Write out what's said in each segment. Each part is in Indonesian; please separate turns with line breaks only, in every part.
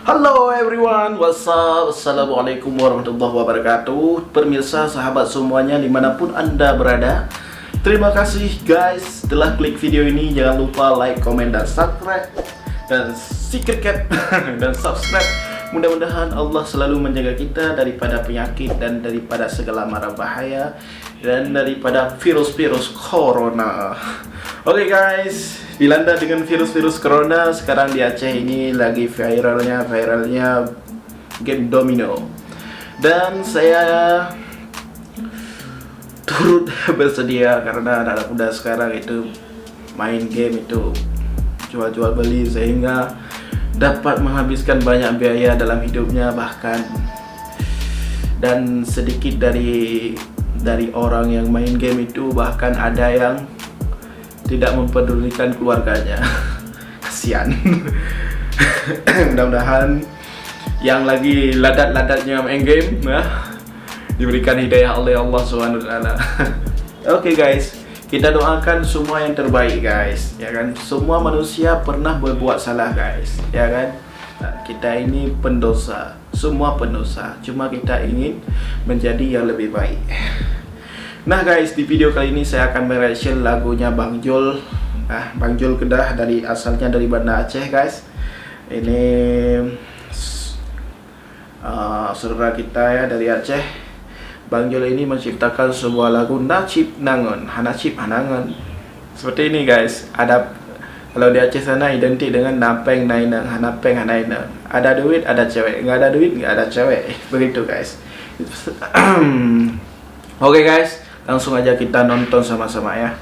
Halo everyone, what's up? Assalamualaikum warahmatullahi wabarakatuh. Pemirsa, sahabat semuanya dimanapun anda berada, terima kasih guys telah klik video ini. Jangan lupa like, komen, dan subscribe. Dan secret cap dan subscribe. Mudah-mudahan Allah selalu menjaga kita daripada penyakit dan daripada segala mara bahaya dan daripada virus-virus corona. Oke guys, dilanda dengan virus-virus corona, sekarang di Aceh ini lagi viralnya game domino. Dan saya turut bersedia karena anak muda sekarang itu main game itu jual-jual beli, sehingga dapat menghabiskan banyak biaya dalam hidupnya, bahkan dan sedikit dari orang yang main game itu bahkan ada yang tidak mempedulikan keluarganya. Kasihan. Mudah-mudahan yang lagi ladat-ladatnya main game diberikan hidayah oleh Allah SWT. Oke guys, kita doakan semua yang terbaik guys, ya kan? Semua manusia pernah berbuat salah guys, ya kan? Nah, kita ini pendosa, semua pendosa. Cuma kita ingin menjadi yang lebih baik. Nah guys, di video kali ini saya akan mereaction lagunya Bang Jul. Bang Jul Kedah, asalnya dari Banda Aceh guys. Ini saudara kita ya dari Aceh. Bang Jul ini menciptakan sebuah lagu Nacip Nangon, Hanacip Hanangon. Seperti ini guys. Ada, kalau di Aceh sana identik dengan Napeng Nainang, Hanapeng Hanainang. Ada duit, ada cewek. Nggak ada duit, nggak ada cewek. Begitu guys. Oke guys, langsung aja kita nonton sama-sama ya.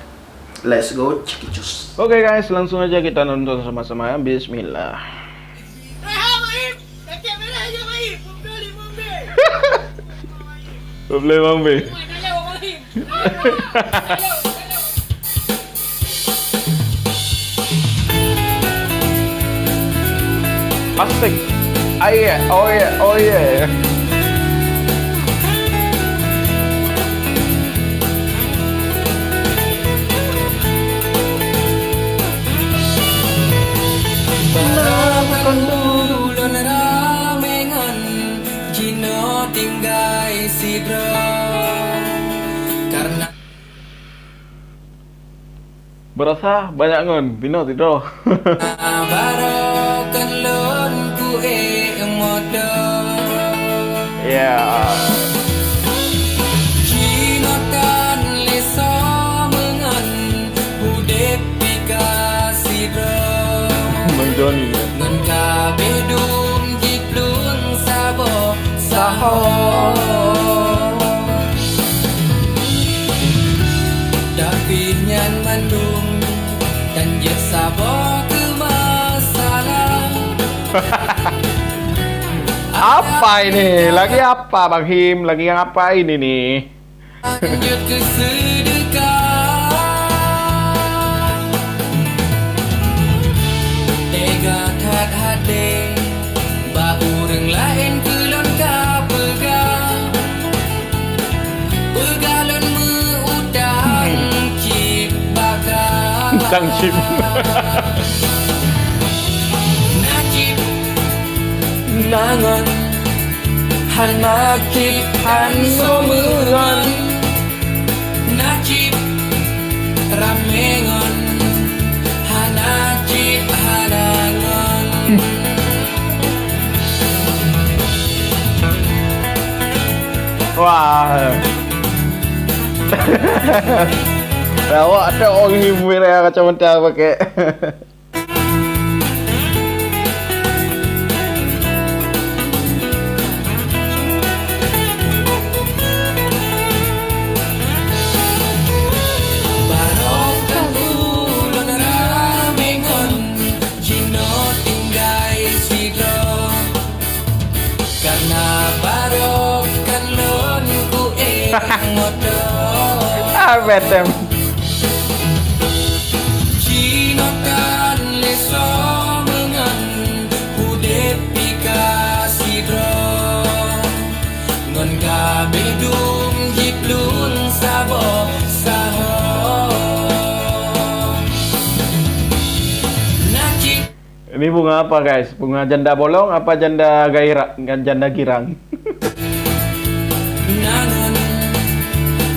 Let's go, cikicus. Oke guys, langsung aja kita nonton sama-sama ya. Bismillah. Boleh Bang B. Asik. Oh yeah.
Karena
berasa banyak ngon, Bino tidro.
barokan lon ku modo.
Ya.
Cinokan leso mengan budep pikasi dro.
Bang Joni.
Ngan kabedum jiplun sabo saho. Nyan mandung dan sabo ke masalah.
Apa ini? Lagi apa Bang Him? Lagi yang apa ini nih?
Lanjut ke sedekah. Tega kat hade ba urang lain kelon ka pegang. Pegalon meudang cip bakal.
Kang Cip.
Nacip nangon hanacip hansomengon. Nacip ramengon hanacip hanangon.
Wah. Lawak ada orang himir ya kacamata pakai.
Barokan ulon ramengon jino tinggai sidro. Karena barokan lon ku modo.
Betem.
Cinokan leso mengan budep pikasi dro. Ngon kabedum jiplun sabo saho. Nacip
Ini bunga apa guys? Bunga janda bolong apa janda gairah? Janda girang?
Nangon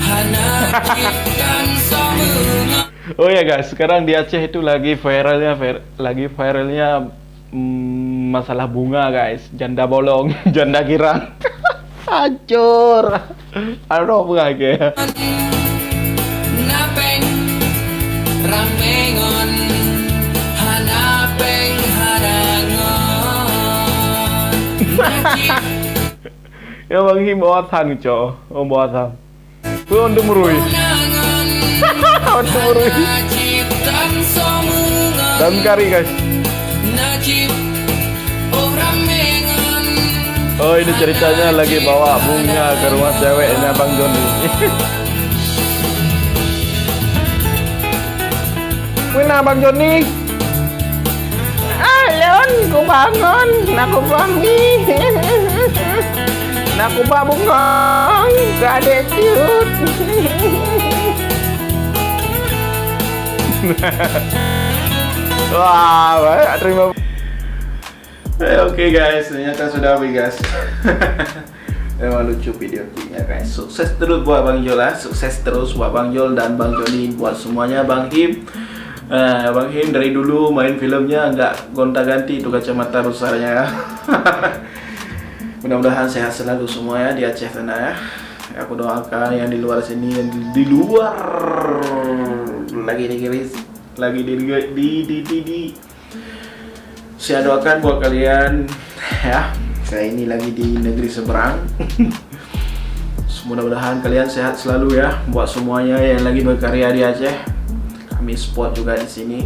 hanapkan somenga.
Oh ya guys, sekarang di Aceh itu lagi viralnya masalah bunga guys, janda bolong, janda girang. Hancur. Aduh bunga kayak.
Napeng ramengon hanapeng harangon. Najib
Ya bang Him bawa tang co, bawa tang. Untuk merui.
nangon
Untuk merui.
Najib tan somenga.
Dan kari guys.
Najib oh ramengon.
Oh ini ceritanya lagi bawa bunga ke rumah ceweknya Bang Joni. Wina Bang Joni. Alon, ku bangun, aku bangi. Aku babungong, gak ada cute. Wah, baik, terima. Oke guys, ternyata sudah habis guys. Memang lucu video klipnya guys. Sukses terus buat Bang Jol lah, sukses terus buat Bang Jol dan Bang Joni, buat semuanya. Bang Him, Bang Him dari dulu main filmnya nggak gonta-ganti itu kacamata besarnya. Mudah-mudahan sehat selalu semua ya di Aceh sana ya. Aku doakan yang di luar sini, yang di luar lagi saya doakan buat kalian ya. Saya ini lagi di negeri seberang. Mudah-mudahan kalian sehat selalu ya. Buat semuanya yang lagi berkarya di Aceh, kami support juga di sini.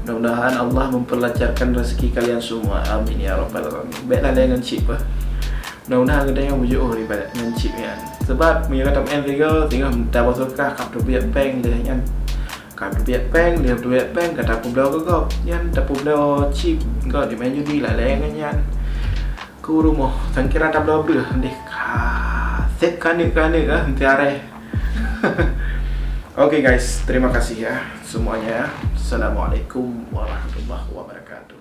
Mudah-mudahan Allah memperlancarkan rezeki kalian semua. Amin ya rabbal alamin. Baiklah dengan chip lah. Mudah-mudahan kita yang wujud oh ibadat dengan chip ya. Sebab punya kata en tinggal dapat suka kap tu biar peng dia kan. Kap tu biar peng dia tu biar peng kata pun blau kau yan dapat blau chip kau di main judi lah lengan yan. Ku rumah sangkira tak blau ber deh ka set kanik ah tiare. Oke guys, terima kasih ya semuanya. Assalamualaikum warahmatullahi wabarakatuh.